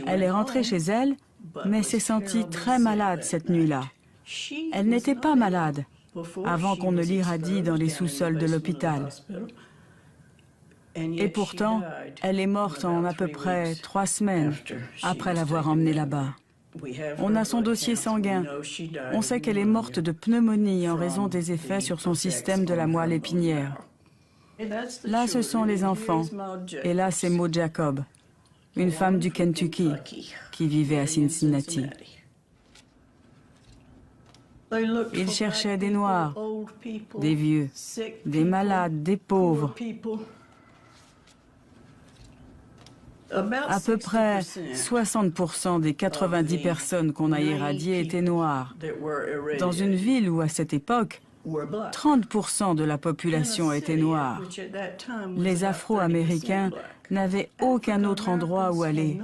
Elle est rentrée chez elle, mais s'est sentie très malade cette nuit-là. Elle n'était pas malade avant qu'on ne l'irradie dans les sous-sols de l'hôpital. Et pourtant, elle est morte en à peu près 3 semaines après l'avoir emmenée là-bas. On a son dossier sanguin. On sait qu'elle est morte de pneumonie en raison des effets sur son système de la moelle épinière. Là, ce sont les enfants. Et là, c'est Maud Jacob, une femme du Kentucky qui vivait à Cincinnati. Ils cherchaient des noirs, des vieux, des malades, des pauvres. À peu près 60% des 90 personnes qu'on a irradiées étaient noires. Dans une ville où, à cette époque, 30% de la population était noire. Les Afro-Américains n'avaient aucun autre endroit où aller.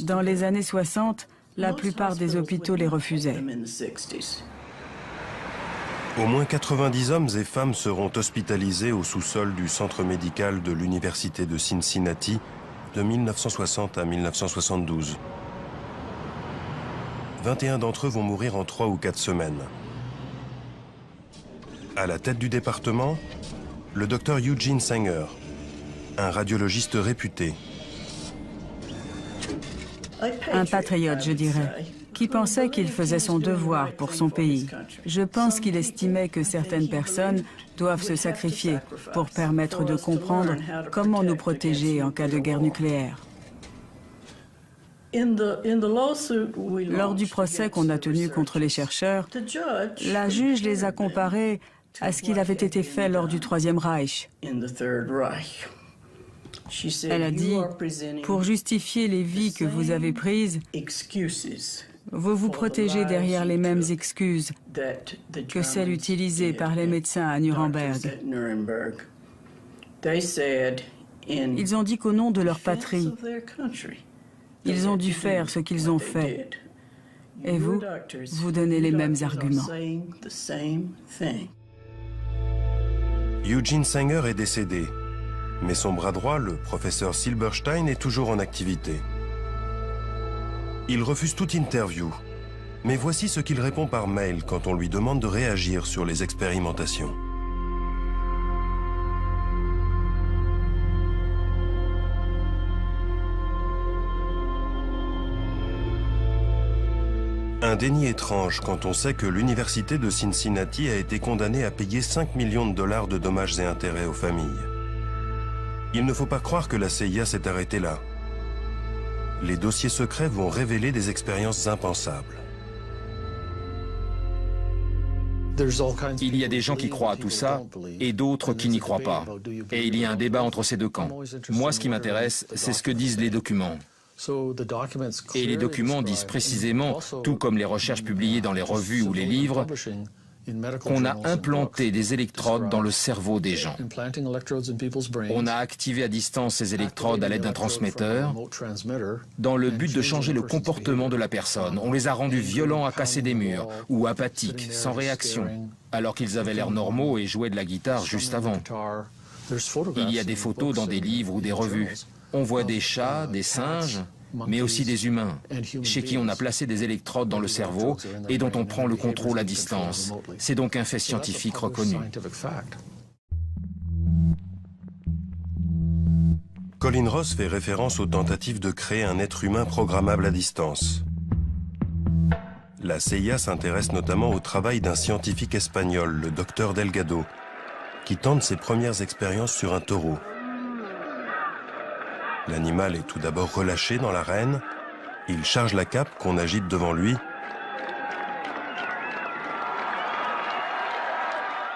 Dans les années 60, la plupart des hôpitaux les refusaient. Au moins 90 hommes et femmes seront hospitalisés au sous-sol du centre médical de l'université de Cincinnati de 1960 à 1972. 21 d'entre eux vont mourir en 3 ou 4 semaines. À la tête du département, le docteur Eugene Sanger, un radiologiste réputé. Un patriote, je dirais, qui pensait qu'il faisait son devoir pour son pays. Je pense qu'il estimait que certaines personnes doivent se sacrifier pour permettre de comprendre comment nous protéger en cas de guerre nucléaire. Lors du procès qu'on a tenu contre les chercheurs, la juge les a comparés à ce qu'il avait été fait lors du Troisième Reich. Elle a dit, pour justifier les vies que vous avez prises, vous vous protégez derrière les mêmes excuses que celles utilisées par les médecins à Nuremberg. Ils ont dit qu'au nom de leur patrie, ils ont dû faire ce qu'ils ont fait. Et vous, vous donnez les mêmes arguments. Eugene Sanger est décédé, mais son bras droit, le professeur Silberstein, est toujours en activité. Il refuse toute interview, mais voici ce qu'il répond par mail quand on lui demande de réagir sur les expérimentations. Un déni étrange quand on sait que l'université de Cincinnati a été condamnée à payer 5 millions de dollars de dommages et intérêts aux familles. Il ne faut pas croire que la CIA s'est arrêtée là. Les dossiers secrets vont révéler des expériences impensables. Il y a des gens qui croient à tout ça et d'autres qui n'y croient pas. Et il y a un débat entre ces deux camps. Moi, ce qui m'intéresse, c'est ce que disent les documents. Et les documents disent précisément, tout comme les recherches publiées dans les revues ou les livres, qu'on a implanté des électrodes dans le cerveau des gens. On a activé à distance ces électrodes à l'aide d'un transmetteur dans le but de changer le comportement de la personne. On les a rendus violents à casser des murs ou apathiques, sans réaction, alors qu'ils avaient l'air normaux et jouaient de la guitare juste avant. Il y a des photos dans des livres ou des revues. On voit des chats, des singes, mais aussi des humains, chez qui on a placé des électrodes dans le cerveau et dont on prend le contrôle à distance. C'est donc un fait scientifique reconnu. Colin Ross fait référence aux tentatives de créer un être humain programmable à distance. La CIA s'intéresse notamment au travail d'un scientifique espagnol, le docteur Delgado, qui tente ses premières expériences sur un taureau. L'animal est tout d'abord relâché dans l'arène, il charge la cape qu'on agite devant lui,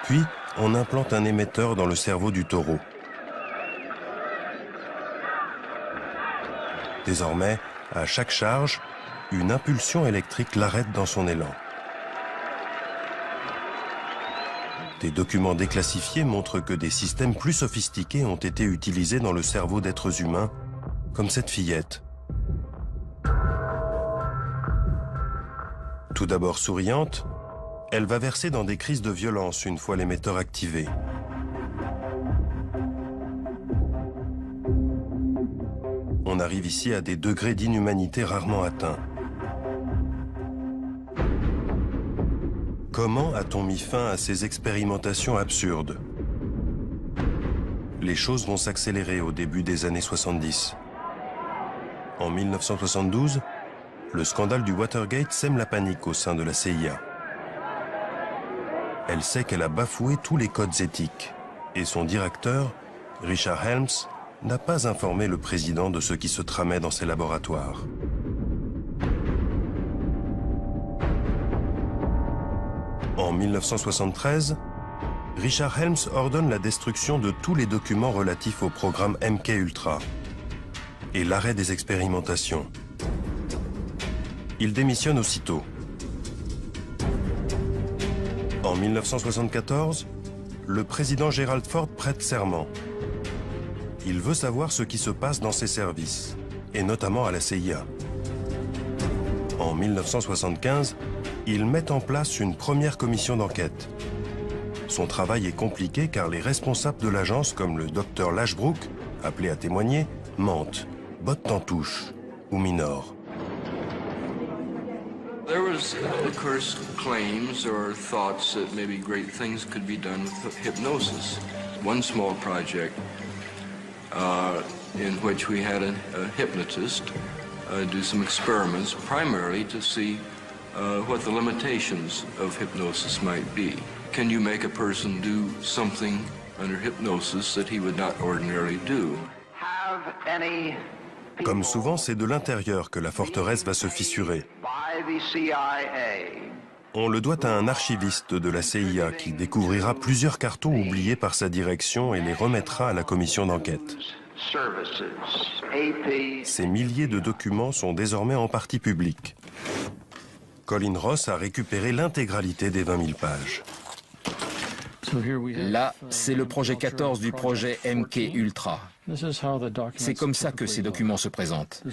puis on implante un émetteur dans le cerveau du taureau. Désormais, à chaque charge, une impulsion électrique l'arrête dans son élan. Des documents déclassifiés montrent que des systèmes plus sophistiqués ont été utilisés dans le cerveau d'êtres humains, comme cette fillette. Tout d'abord souriante, elle va verser dans des crises de violence une fois l'émetteur activé. On arrive ici à des degrés d'inhumanité rarement atteints. Comment a-t-on mis fin à ces expérimentations absurdes? Les choses vont s'accélérer au début des années 70. En 1972, le scandale du Watergate sème la panique au sein de la CIA. Elle sait qu'elle a bafoué tous les codes éthiques et son directeur, Richard Helms, n'a pas informé le président de ce qui se tramait dans ses laboratoires. En 1973, Richard Helms ordonne la destruction de tous les documents relatifs au programme MK Ultra. et l'arrêt des expérimentations. Il démissionne aussitôt. En 1974, le président Gerald Ford prête serment. Il veut savoir ce qui se passe dans ses services, et notamment à la CIA. En 1975, il met en place une première commission d'enquête. Son travail est compliqué car les responsables de l'agence, comme le docteur Lashbrook, appelé à témoigner, mentent, bottent en touche ou minorent. There was, of course, claims or thoughts that maybe great things could be done with hypnosis. One small project in which we had a hypnotist do some experiments, primarily to see what the limitations of hypnosis might be. Can you make a person do something under hypnosis that he would not ordinarily do? Comme souvent, c'est de l'intérieur que la forteresse va se fissurer. On le doit à un archiviste de la CIA qui découvrira plusieurs cartons oubliés par sa direction et les remettra à la commission d'enquête. Ces milliers de documents sont désormais en partie publics. Colin Ross a récupéré l'intégralité des 20 000 pages. Là, c'est le projet 14 du projet MK Ultra. C'est comme ça que ces documents se présentent.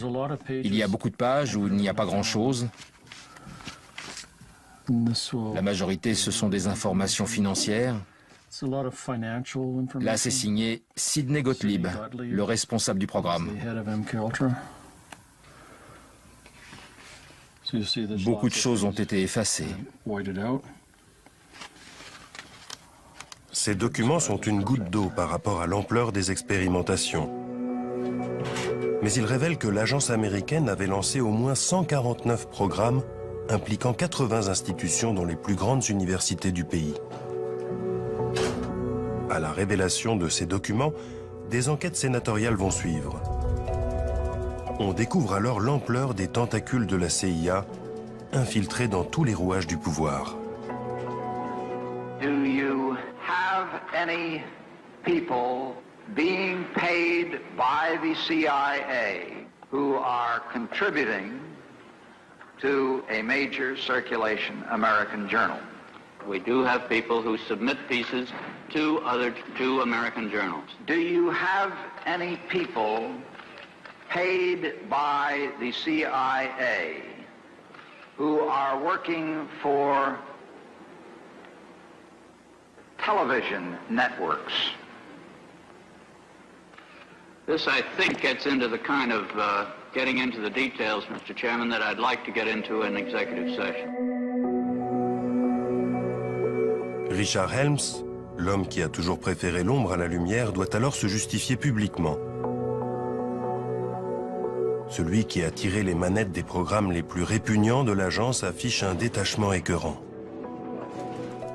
Il y a beaucoup de pages où il n'y a pas grand-chose. La majorité, ce sont des informations financières. Là, c'est signé Sidney Gottlieb, le responsable du programme. Beaucoup de choses ont été effacées. Ces documents sont une goutte d'eau par rapport à l'ampleur des expérimentations. Mais ils révèlent que l'agence américaine avait lancé au moins 149 programmes impliquant 80 institutions dans les plus grandes universités du pays. À la révélation de ces documents, des enquêtes sénatoriales vont suivre. On découvre alors l'ampleur des tentacules de la CIA, infiltrés dans tous les rouages du pouvoir. Do you have any people being paid by the CIA who are contributing to a major circulation American journal? We do have people who submit pieces to two American journals. Do you have any people paid by the CIA who are working for television networks? This, I think, gets into the kind of getting into the details, Mr. Chairman, that I'd like to get into in executive session. Richard Helms, l'homme qui a toujours préféré l'ombre à la lumière, doit alors se justifier publiquement. Celui qui a tiré les manettes des programmes les plus répugnants de l'agence affiche un détachement écœurant.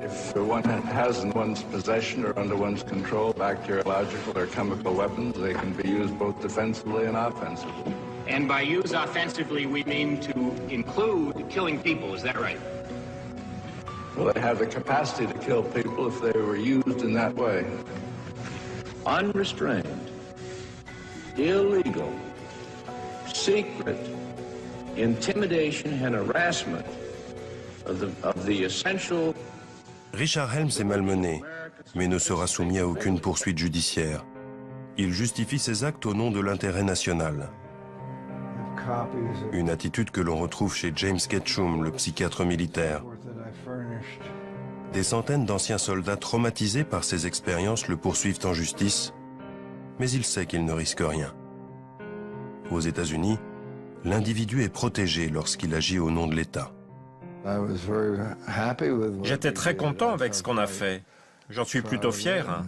If one has in one's possession or under one's control bacteriological or chemical weapons, they can be used both defensively and offensively. And by use offensively, we mean to include killing people, is that right? Well, they have the capacity to kill people if they were used in that way. Unrestrained, illegal, secret intimidation and harassment of the essential. Richard Helms est malmené, mais ne sera soumis à aucune poursuite judiciaire. Il justifie ses actes au nom de l'intérêt national. Une attitude que l'on retrouve chez James Ketchum, le psychiatre militaire. Des centaines d'anciens soldats traumatisés par ces expériences le poursuivent en justice, mais il sait qu'il ne risque rien. Aux États-Unis, l'individu est protégé lorsqu'il agit au nom de l'État. J'étais très content avec ce qu'on a fait. J'en suis plutôt fier.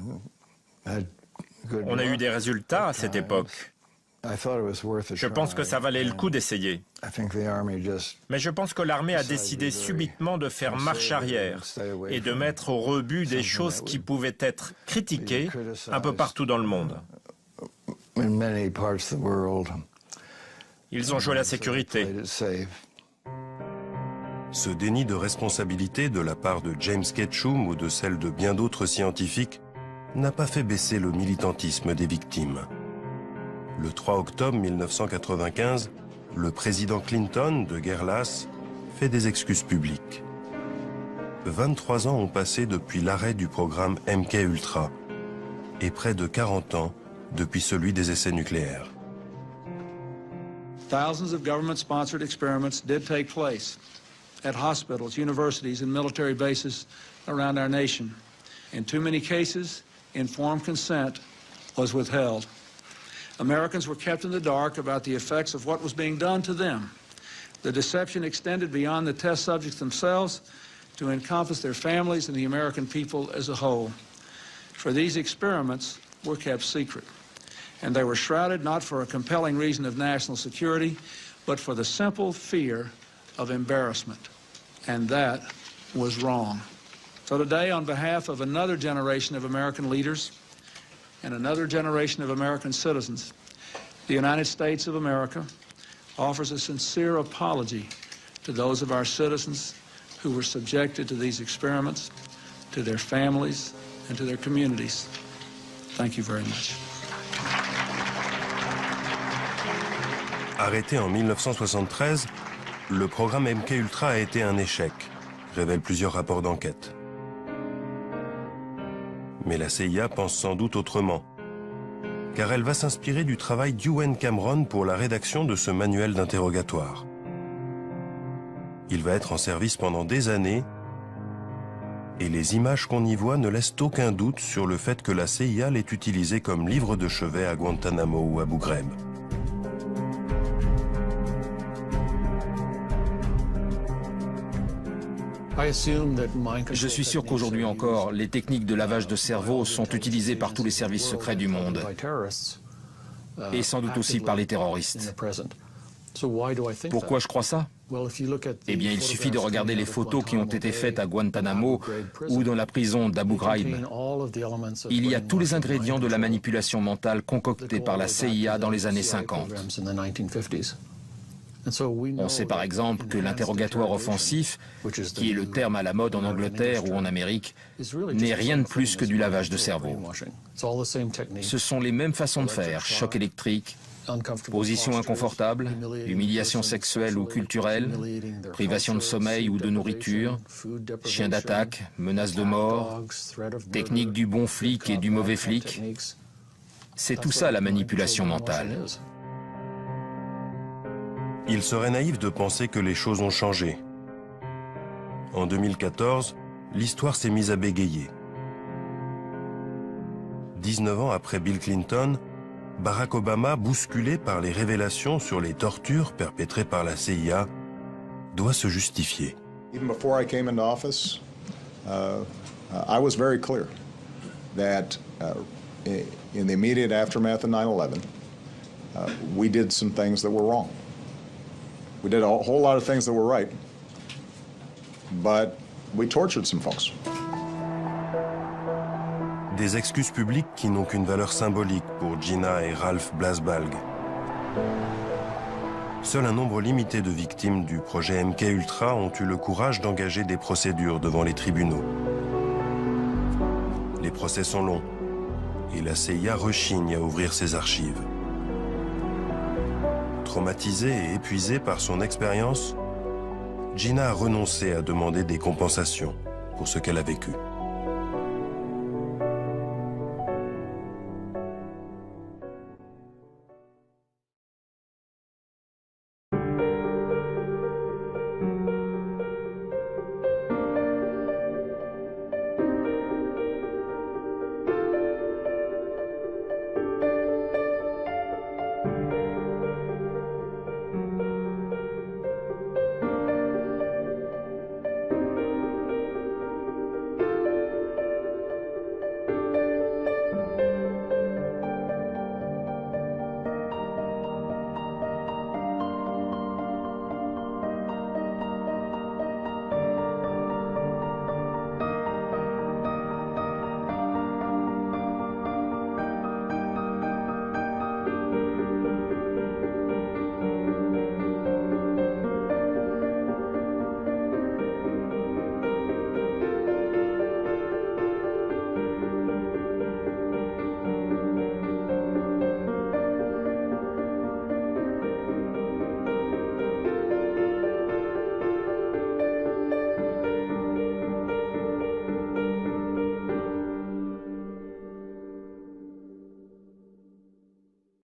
On a eu des résultats à cette époque. Je pense que ça valait le coup d'essayer. Mais je pense que l'armée a décidé subitement de faire marche arrière et de mettre au rebut des choses qui pouvaient être critiquées un peu partout dans le monde. Ils ont joué la sécurité. Ce déni de responsabilité de la part de James Ketchum ou de celle de bien d'autres scientifiques n'a pas fait baisser le militantisme des victimes. Le 3 octobre 1995, le président Clinton, de guerre lasse, fait des excuses publiques. 23 ans ont passé depuis l'arrêt du programme MK-Ultra et près de 40 ans depuis celui des essais nucléaires. Thousands of government-sponsored experiments did take place at hospitals, universities, and military bases around our nation. In too many cases, informed consent was withheld. Americans were kept in the dark about the effects of what was being done to them. The deception extended beyond the test subjects themselves to encompass their families and the American people as a whole. For these experiments were kept secret, and they were shrouded not for a compelling reason of national security, but for the simple fear of embarrassment. And that was wrong. So today, on behalf of another generation of American leaders and another generation of American citizens, the United States of America offers a sincere apology to those of our citizens who were subjected to these experiments, to their families, and to their communities. Thank you very much. Arrêté en 1973, le programme MK-Ultra a été un échec, révèlent plusieurs rapports d'enquête. Mais la CIA pense sans doute autrement, car elle va s'inspirer du travail d'Ewen Cameron pour la rédaction de ce manuel d'interrogatoire. Il va être en service pendant des années, et les images qu'on y voit ne laissent aucun doute sur le fait que la CIA l'ait utilisé comme livre de chevet à Guantanamo ou Abu Ghraib. Je suis sûr qu'aujourd'hui encore, les techniques de lavage de cerveau sont utilisées par tous les services secrets du monde, et sans doute aussi par les terroristes. Pourquoi je crois ça? Eh bien, il suffit de regarder les photos qui ont été faites à Guantanamo ou dans la prison d'Abu Ghraib. Il y a tous les ingrédients de la manipulation mentale concoctée par la CIA dans les années 50. On sait par exemple que l'interrogatoire offensif, qui est le terme à la mode en Angleterre ou en Amérique, n'est rien de plus que du lavage de cerveau. Ce sont les mêmes façons de faire, choc électrique, position inconfortable, humiliation sexuelle ou culturelle, privation de sommeil ou de nourriture, chien d'attaque, menace de mort, technique du bon flic et du mauvais flic. C'est tout ça la manipulation mentale. Il serait naïf de penser que les choses ont changé. En 2014, l'histoire s'est mise à bégayer. 19 ans après Bill Clinton, Barack Obama, bousculé par les révélations sur les tortures perpétrées par la CIA, doit se justifier. Even before I came into office, I was very clear that in the immediate aftermath of 9/11, we did some things that were wrong. We did a whole lot of things that were right, but we tortured some folks. Des excuses publiques qui n'ont qu'une valeur symbolique pour Gina et Ralph Blasbalg. Seul un nombre limité de victimes du projet MK-Ultra ont eu le courage d'engager des procédures devant les tribunaux. Les procès sont longs et la CIA rechigne à ouvrir ses archives. Traumatisée et épuisée par son expérience, Gina a renoncé à demander des compensations pour ce qu'elle a vécu.